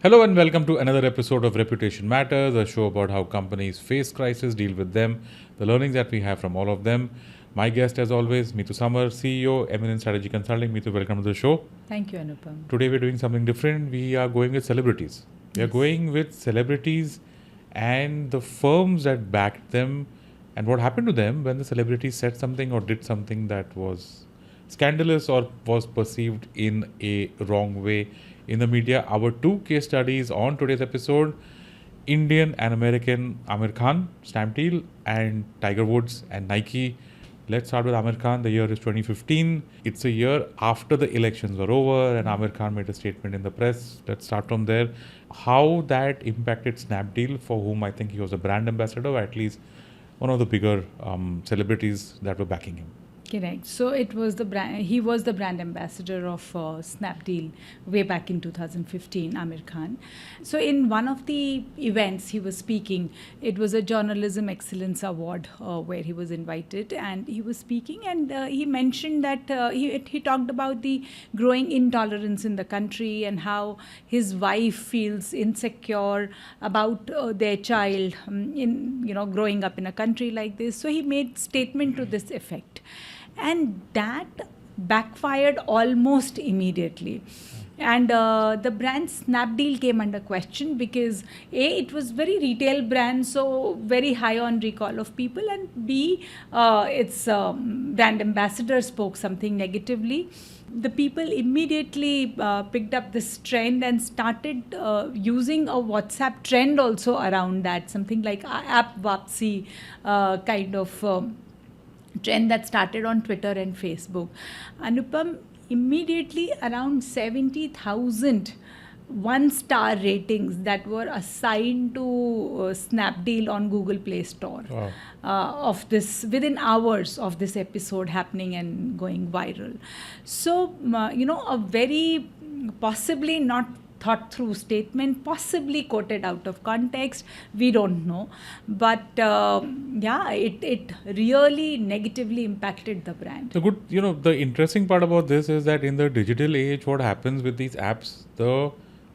Hello and welcome to another episode of Reputation Matters, a show about how companies face crisis, deal with them, the learnings that we have from all of them. My guest, as always, Mithu Samarnath, CEO, Eminence Strategy Consulting. Mithu, welcome to the show. Thank you, Anupam. Today we're doing something different. We are going with celebrities. We are going with celebrities and the firms that backed them and what happened to them when the celebrities said something or did something that was scandalous or was perceived in a wrong way in the media. Our two case studies on today's episode, Indian and American Aamir Khan, Snapdeal, and Tiger Woods and Nike. Let's start with Aamir Khan. The year is 2015. It's a year after the elections were over and Aamir Khan made a statement in the press. Let's start from there. How that impacted Snapdeal, for whom I think he was a brand ambassador, or at least one of the bigger celebrities that were backing him. Correct. So it was the brand. He was the brand ambassador of Snapdeal way back in 2015. Aamir Khan. So in one of the events he was speaking, it was a Journalism Excellence Award where he was invited, and he was speaking, and he mentioned that he talked about the growing intolerance in the country and how his wife feels insecure about their child growing up in a country like this. So he made statement to this effect. And that backfired almost immediately. And the brand Snapdeal came under question because A, it was very retail brand, so very high on recall of people, and B, its brand ambassador spoke something negatively. The people immediately picked up this trend and started using a WhatsApp trend also around that, something like app Vapsi kind of trend that started on Twitter and Facebook. Anupam, immediately around 70,000 one-star ratings that were assigned to Snapdeal on Google Play Store. Wow. Of this, within hours of this episode happening and going viral. So, a very possibly not thought through statement, possibly quoted out of context, we don't know, but it really negatively impacted the brand. The interesting part about this is that in the digital age, what happens with these apps, the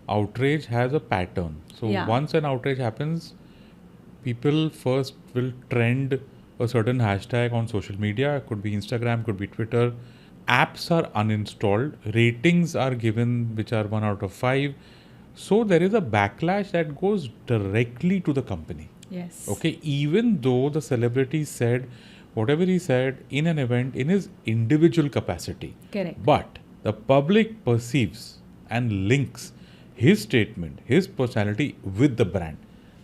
outrage has a pattern. So once an outrage happens, people first will trend a certain hashtag on social media. It could be Instagram, could be Twitter. Apps are uninstalled, ratings are given which are 1 out of 5. So there is a backlash that goes directly to the company. Yes. Okay, even though the celebrity said whatever he said in an event in his individual capacity. Correct. But the public perceives and links his statement, his personality with the brand.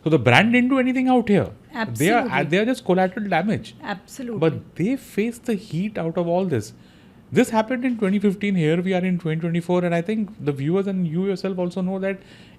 So the brand didn't do anything out here. Absolutely. They are just collateral damage. Absolutely. But they face the heat out of all this. This happened in 2015. Here we are in 2024, and I think the viewers and you yourself also know that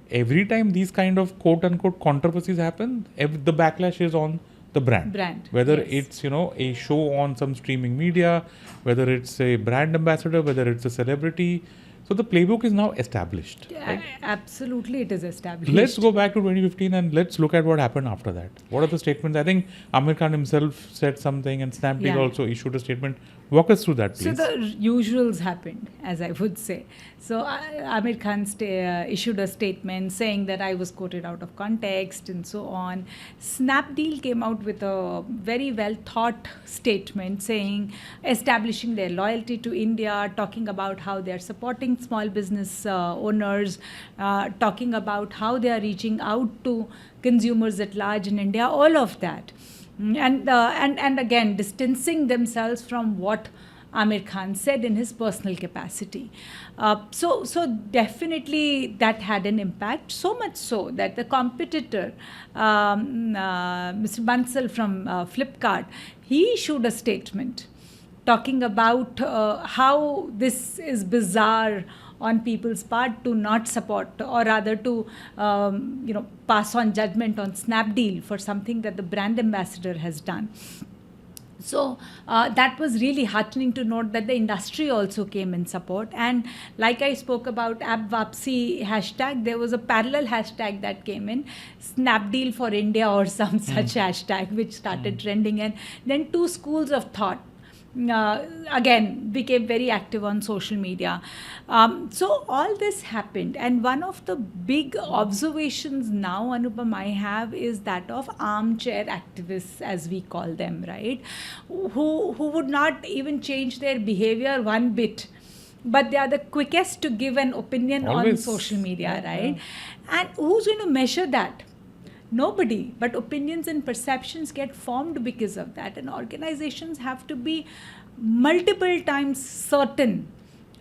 every time these kind of quote-unquote controversies happen, the backlash is on the brand. Whether it's a show on some streaming media, whether it's a brand ambassador, whether it's a celebrity. So the playbook is now established. Right? Absolutely, it is established. Let's go back to 2015 and let's look at what happened after that. What are the statements? I think Aamir Khan himself said something and Snapdeal also issued a statement. Walk us through that, please. So the usuals happened, as I would say. So Aamir Khan issued a statement saying that I was quoted out of context and so on. Snapdeal came out with a very well thought statement saying, establishing their loyalty to India, talking about how they are supporting small business owners, talking about how they are reaching out to consumers at large in India, all of that. And again, distancing themselves from what Aamir Khan said in his personal capacity. So definitely that had an impact, so much so that the competitor, Mr. Bansal from Flipkart, he issued a statement talking about how this is bizarre on people's part to not support, or rather to pass on judgment on Snapdeal for something that the brand ambassador has done. So that was really heartening to note that the industry also came in support. And like I spoke about App Vapsi hashtag, there was a parallel hashtag that came in, Snapdeal for India or some such hashtag, which started trending. And then two schools of thought again became very active on social media. So all this happened, and one of the big observations now, Anupam, I have is that of armchair activists, as we call them, right? Who would not even change their behavior one bit, but they are the quickest to give an opinion on Always. social media, Yeah, right? And who's going to measure that? Nobody. But opinions and perceptions get formed because of that, and organizations have to be multiple times certain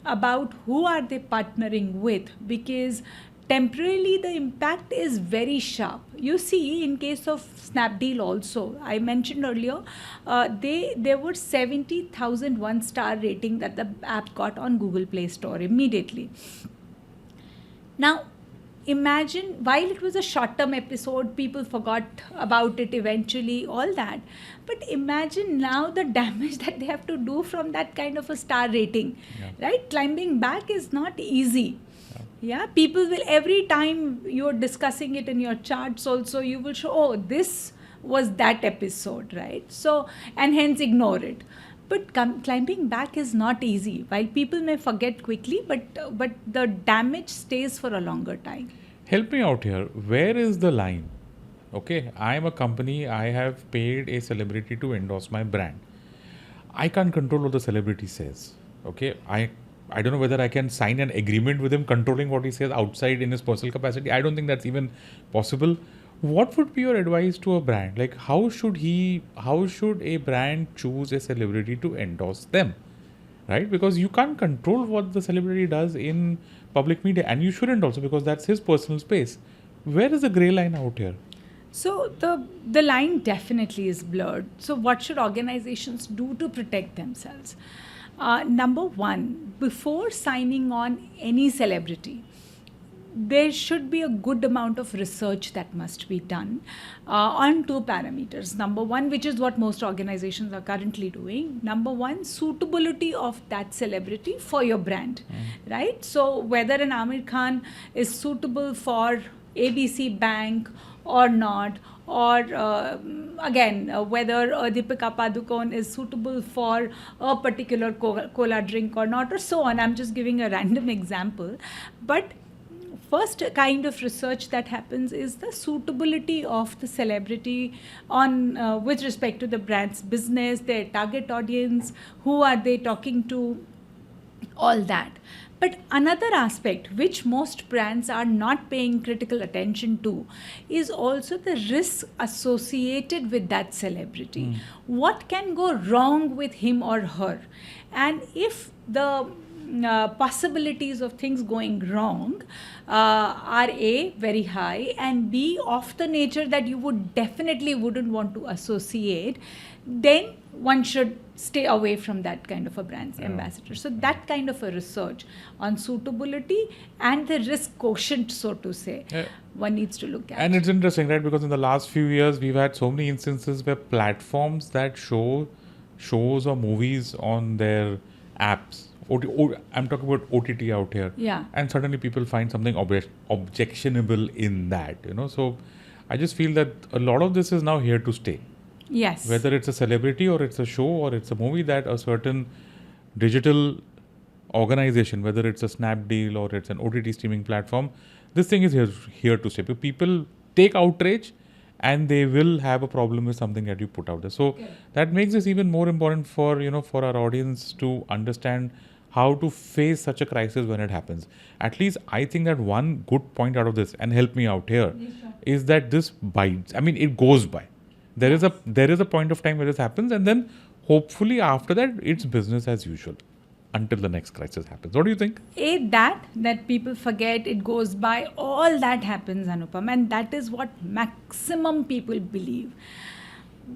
about who are they partnering with, because temporarily the impact is very sharp. You see, in case of Snapdeal also, I mentioned earlier, there were 70,000 one-star rating that the app got on Google Play Store immediately. Now, imagine, while it was a short-term episode, people forgot about it eventually, all that. But imagine now the damage that they have to do from that kind of a star rating, right? Climbing back is not easy. Yeah, people will, every time you're discussing it in your charts also, you will show, oh, this was that episode, right? So, and hence ignore it. But climbing back is not easy. While people may forget quickly, but the damage stays for a longer time. Help me out here. Where is the line? Okay, I am a company. I have paid a celebrity to endorse my brand. I can't control what the celebrity says. Okay, I don't know whether I can sign an agreement with him controlling what he says outside in his personal capacity. I don't think that's even possible. What would be your advice to a brand? Like, how should a brand choose a celebrity to endorse them? Right? Because you can't control what the celebrity does in public media, and you shouldn't also, because that's his personal space. Where is the gray line out here? So the line definitely is blurred. So what should organizations do to protect themselves? Number one, before signing on any celebrity, there should be a good amount of research that must be done on two parameters. Number one, which is what most organizations are currently doing. Number one, suitability of that celebrity for your brand, right? So whether an Aamir Khan is suitable for ABC Bank or not, or again, whether Deepika Padukone is suitable for a particular cola drink or not, or so on. I'm just giving a random example. But first kind of research that happens is the suitability of the celebrity on with respect to the brand's business, their target audience, who are they talking to, all that. But another aspect which most brands are not paying critical attention to is also the risk associated with that celebrity. What can go wrong with him or her? And if the possibilities of things going wrong are A, very high, and B, of the nature that you wouldn't want to associate, then one should stay away from that kind of a brand's ambassador. So that kind of a research on suitability and the risk quotient, so to say, one needs to look at. And it's interesting, right? Because in the last few years, we've had so many instances where platforms that show shows or movies on their apps, I'm talking about OTT out here. Yeah. And suddenly people find something objectionable in that, So I just feel that a lot of this is now here to stay. Yes. Whether it's a celebrity or it's a show or it's a movie, that a certain digital organization, whether it's a Snapdeal or it's an OTT streaming platform, this thing is here to stay. People take outrage and they will have a problem with something that you put out there. So that makes this even more important for our audience to understand how to face such a crisis when it happens. At least I think that one good point out of this, and help me out here, is that this bites. I mean, it goes by. There is a point of time where this happens, and then hopefully after that it's business as usual until the next crisis happens. What do you think? That people forget, it goes by, all that happens, Anupam, and that is what maximum people believe.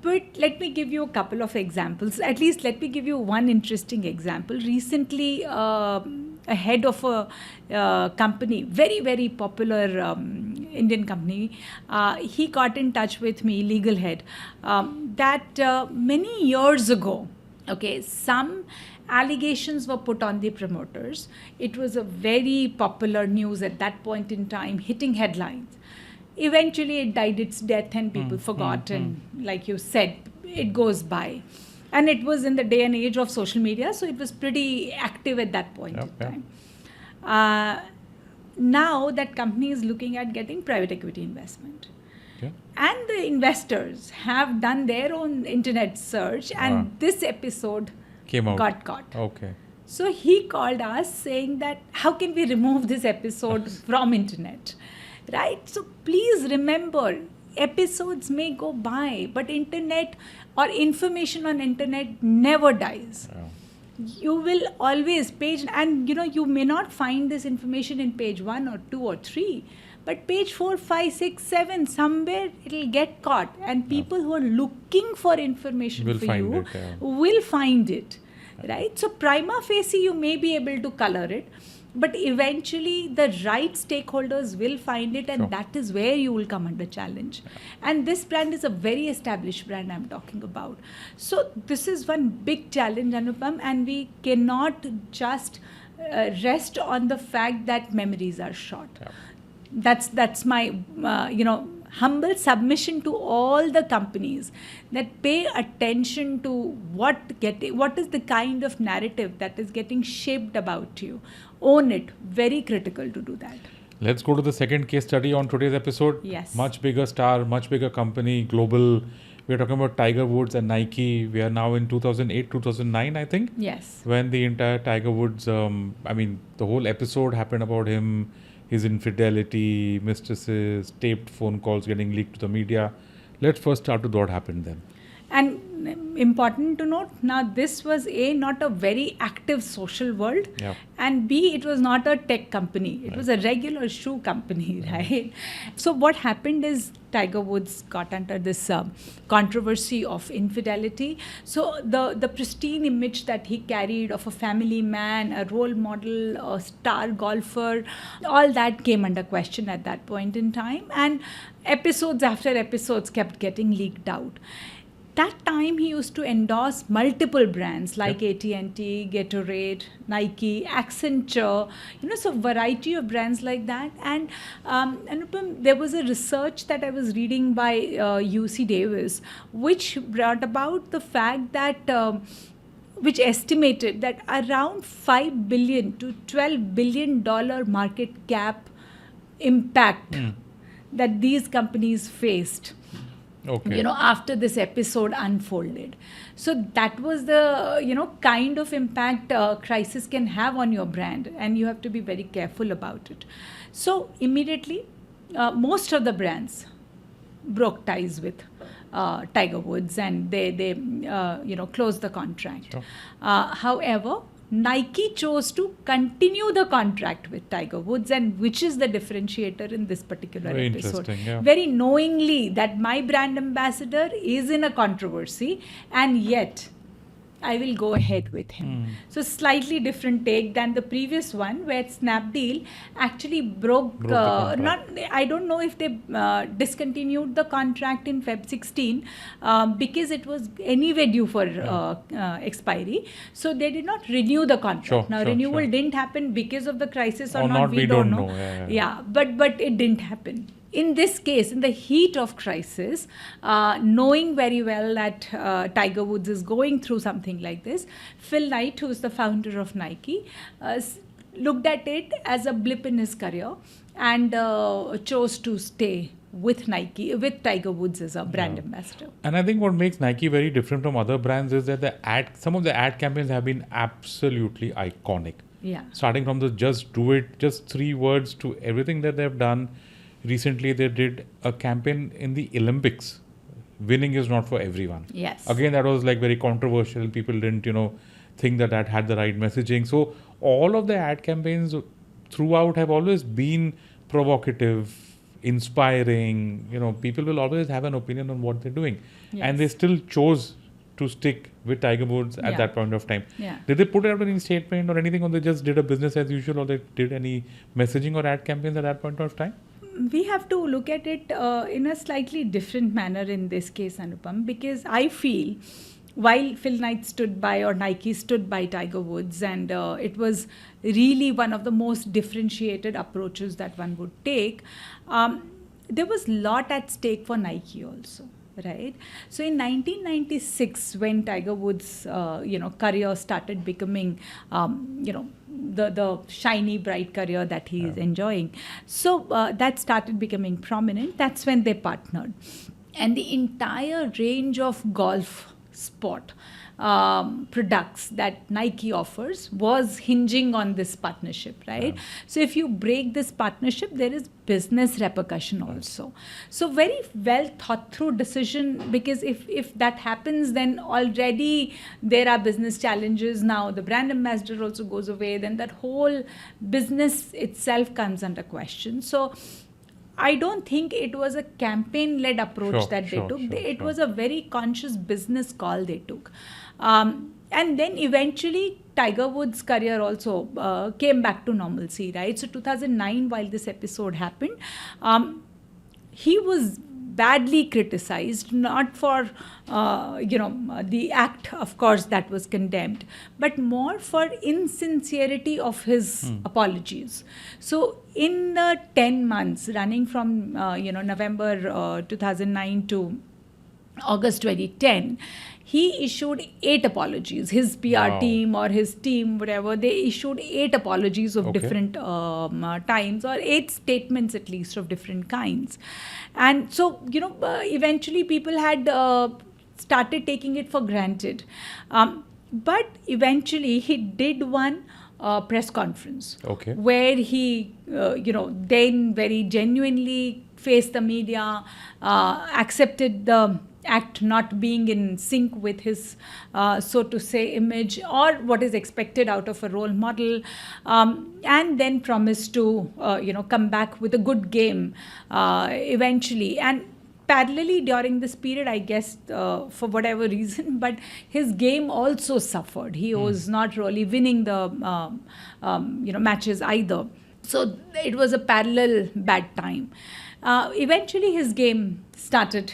But let me give you a couple of examples. At least let me give you one interesting example. Recently, a head of a company, very, very popular Indian company, he got in touch with me, legal head, that many years ago, some allegations were put on the promoters. It was a very popular news at that point in time, hitting headlines. Eventually, it died its death and people forgot. And like you said, it goes by. And it was in the day and age of social media, so it was pretty active at that point Yep, in yep. time. Now that company is looking at getting private equity investment. Okay. And the investors have done their own internet search, and this episode Came out. got caught. Okay. So he called us saying that how can we remove this episode from internet, right? So please remember, episodes may go by, but internet or information on internet never dies. Yeah. You will always page, and you may not find this information in page 1 or 2 or 3, but page 4, 5, 6, 7, somewhere it'll get caught, and people who are looking for information Will for find you it, yeah. will find it, right? So prima facie you may be able to color it, but eventually the right stakeholders will find it, and Sure. that is where you will come under challenge. And this brand is a very established brand I'm talking about. So this is one big challenge, Anupam, and we cannot just rest on the fact that memories are short. Yeah. That's my humble submission to all the companies, that pay attention to what is the kind of narrative that is getting shaped about you. Own it. Very critical to do that. Let's go to the second case study on today's episode. Yes. Much bigger star, much bigger company, global. We're talking about Tiger Woods and Nike. We are now in 2008, 2009, I think. Yes. When the entire Tiger Woods, the whole episode happened about him, his infidelity, mistresses, taped phone calls getting leaked to the media. Let's first start with what happened then. And important to note, now this was not a very active social world, Yeah. and B, it was not a tech company. It was a regular shoe company, right? So what happened is Tiger Woods got under this controversy of infidelity. So the pristine image that he carried of a family man, a role model, a star golfer, all that came under question at that point in time, and episodes after episodes kept getting leaked out. That time he used to endorse multiple brands like AT&T, Gatorade, Nike, Accenture, so variety of brands like that. And Anupam, there was a research that I was reading by UC Davis, which brought about the fact that which estimated that around $5 billion to $12 billion market cap impact that these companies faced. Okay. After this episode unfolded. So that was the, kind of impact crisis can have on your brand, and you have to be very careful about it. So immediately, most of the brands broke ties with Tiger Woods, and they closed the contract. Sure. However, Nike chose to continue the contract with Tiger Woods, and which is the differentiator in this particular Very episode. interesting, yeah. Very knowingly that my brand ambassador is in a controversy, and yet I will go ahead with him. So slightly different take than the previous one, where Snapdeal actually broke the contract. I don't know if they discontinued the contract in Feb 16 because it was anyway due for expiry. So they did not renew the contract. Now renewal didn't happen because of the crisis or not, we don't know. Yeah. But it didn't happen. In this case, in the heat of crisis, knowing very well that Tiger Woods is going through something like this, Phil Knight, who is the founder of Nike, looked at it as a blip in his career and chose to stay with Nike, with Tiger Woods as a brand ambassador. And I think what makes Nike very different from other brands is that some of the ad campaigns have been absolutely iconic. Yeah. Starting from the just do it, just 3 words, to everything that they've done. Recently, they did a campaign in the Olympics. Winning is not for everyone. Yes. Again, that was like very controversial. People didn't, think that had the right messaging. So all of the ad campaigns throughout have always been provocative, inspiring. People will always have an opinion on what they're doing. Yes. And they still chose to stick with Tiger Woods at that point of time. Yeah. Did they put out any statement or anything, or they just did a business as usual, or they did any messaging or ad campaigns at that point of time? We have to look at it in a slightly different manner in this case, Anupam, because I feel while Phil Knight stood by, or Nike stood by Tiger Woods, and it was really one of the most differentiated approaches that one would take, there was a lot at stake for Nike also. right? So in 1996, when Tiger Woods, career started becoming, the shiny, bright career that he is enjoying, so that started becoming prominent. That's when they partnered, and the entire range of golf sport products that Nike offers was hinging on this partnership, right? Yeah. So if you break this partnership, there is business repercussion also. So very well thought through decision, because if that happens, then already there are business challenges. Now the brand ambassador also goes away, then that whole business itself comes under question. So I don't think it was a campaign-led approach that they took. It was a very conscious business call they took. And then eventually Tiger Woods' career also came back to normalcy, right? So 2009, while this episode happened, he was badly criticized, not for the act, of course, that was condemned, but more for insincerity of his apologies. So in the 10 months running from November 2009 to August 2010, he issued 8 apologies. His PR team or his team, whatever, they issued 8 apologies of different times, or 8 statements at least of different kinds. And so, eventually people had started taking it for granted. But eventually he did one press conference where he, then very genuinely faced the media, accepted the act not being in sync with his, so to say, image or what is expected out of a role model, and then promised to, come back with a good game eventually. And parallelly during this period, I guess, for whatever reason, but his game also suffered. He was not really winning the, matches either. So it was a parallel bad time. Eventually his game started,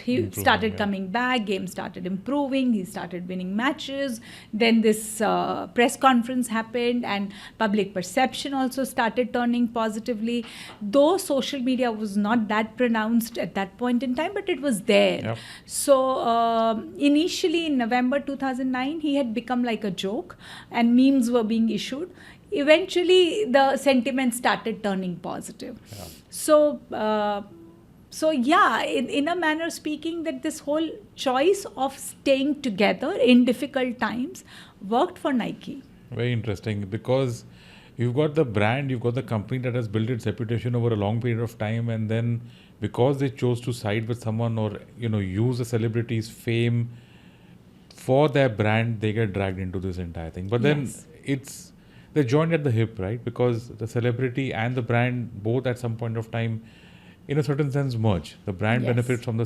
coming back, game started improving, he started winning matches. Then this press conference happened and public perception also started turning positively, though social media was not that pronounced at that point in time, but it was there. Yep. So initially in November 2009, he had become like a joke and memes were being issued. Eventually the sentiment started turning positive. Yeah. So in a manner speaking, that this whole choice of staying together in difficult times worked for Nike. Very interesting, because you've got the brand, you've got the company that has built its reputation over a long period of time, and then because they chose to side with someone or use a celebrity's fame for their brand, they get dragged into this entire thing. But then they're joined at the hip, right? Because the celebrity and the brand both at some point of time, in a certain sense, merge. The brand benefits from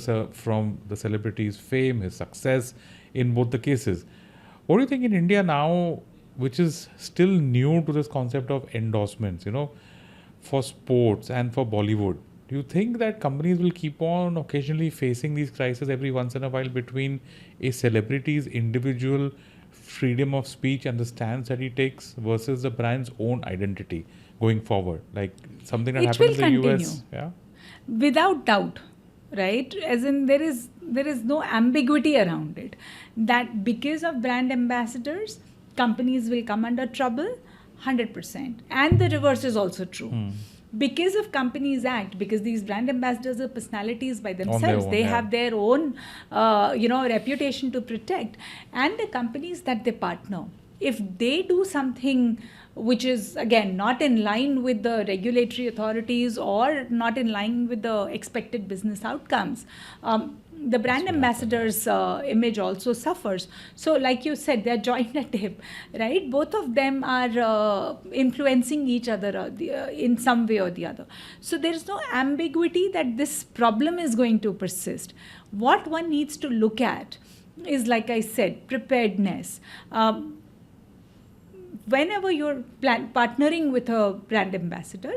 the celebrity's fame, his success in both the cases. What do you think in India now, which is still new to this concept of endorsements, for sports and for Bollywood? Do you think that companies will keep on occasionally facing these crises every once in a while between a celebrity's individual freedom of speech and the stance that he takes versus the brand's own identity going forward? Like something that happened in the US. Yeah. Without doubt, right? As in there is no ambiguity around it. That because of brand ambassadors, companies will come under trouble, 100%. And the reverse is also true. Because of Companies Act, because these brand ambassadors are personalities by themselves, they have their own, reputation to protect. And the companies that they partner, if they do something which is, again, not in line with the regulatory authorities or not in line with the expected business outcomes, the brand ambassador's image also suffers. So like you said, they're joined at hip, right? Both of them are influencing each other in some way or the other. So there is no ambiguity that this problem is going to persist. What one needs to look at is, like I said, preparedness. Whenever you're partnering with a brand ambassador,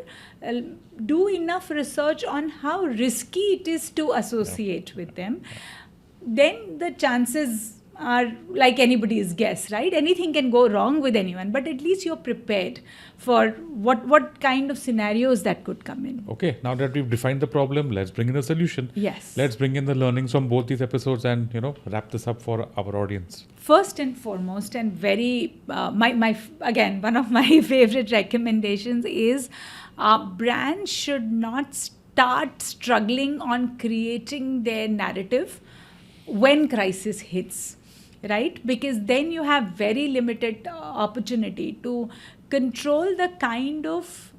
do enough research on how risky it is to associate with them. Then the chances are like anybody's guess, right? Anything can go wrong with anyone, but at least you're prepared for what kind of scenarios that could come in. Okay, now that we've defined the problem, let's bring in a solution. Yes. Let's bring in the learnings from both these episodes and, wrap this up for our audience. First and foremost, and very again, one of my favorite recommendations is brands should not start struggling on creating their narrative when crisis hits, right? Because then you have very limited opportunity to control the kind of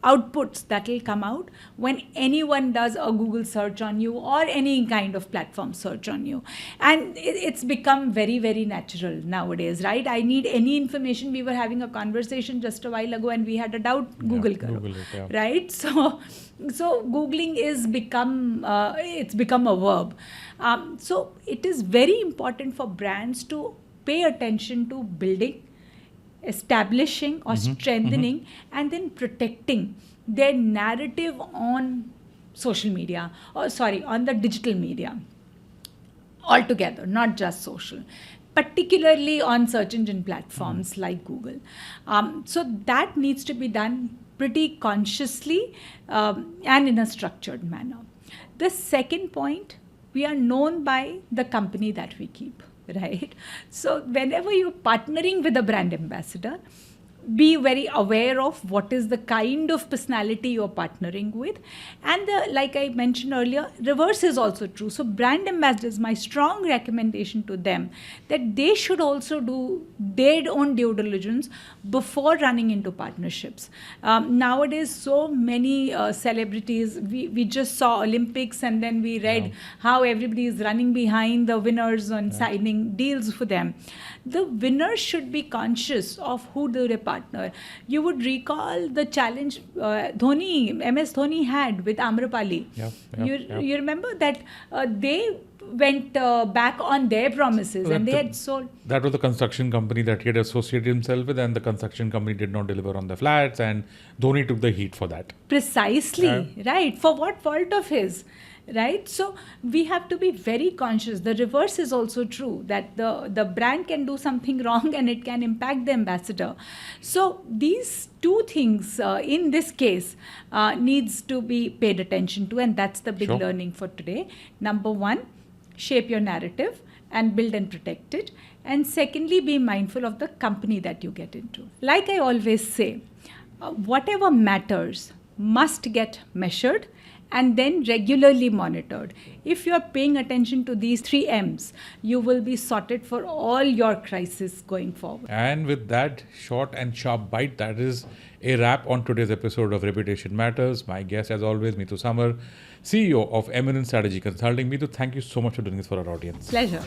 outputs that will come out when anyone does a Google search on you or any kind of platform search on you. And it's become very, very natural nowadays, right? I need any information. We were having a conversation just a while ago and we had a doubt, Google it, right? So Googling is it's become a verb. So it is very important for brands to pay attention to building, establishing or strengthening and then protecting their narrative on social media, on the digital media altogether, not just social, particularly on search engine platforms like Google. So that needs to be done pretty consciously and in a structured manner. The second point, we are known by the company that we keep. Right? So whenever you're partnering with a brand ambassador, be very aware of what is the kind of personality you're partnering with. And like I mentioned earlier, reverse is also true. So brand ambassadors, my strong recommendation to them that they should also do their own due diligence before running into partnerships. Nowadays, so many celebrities, we just saw Olympics and then we read how everybody is running behind the winners and signing deals for them. The winners should be conscious of who they partner. You would recall the challenge MS Dhoni had with Amrapali. You remember that they went back on their promises and they had sold. That was the construction company that he had associated himself with, and the construction company did not deliver on the flats, and Dhoni took the heat for that. Precisely, right. For what fault of his? Right? So we have to be very conscious. The reverse is also true, that the brand can do something wrong and it can impact the ambassador. So these two things in this case needs to be paid attention to, and that's the big learning for today. Number one, shape your narrative and build and protect it. And secondly, be mindful of the company that you get into. Like I always say, whatever matters must get measured and then regularly monitored. If you're paying attention to these 3 M's, you will be sorted for all your crises going forward. And with that short and sharp bite, that is a wrap on today's episode of Reputation Matters. My guest, as always, Mithu Samar, CEO of Eminence Strategy Consulting. Mithu, thank you so much for doing this for our audience. Pleasure.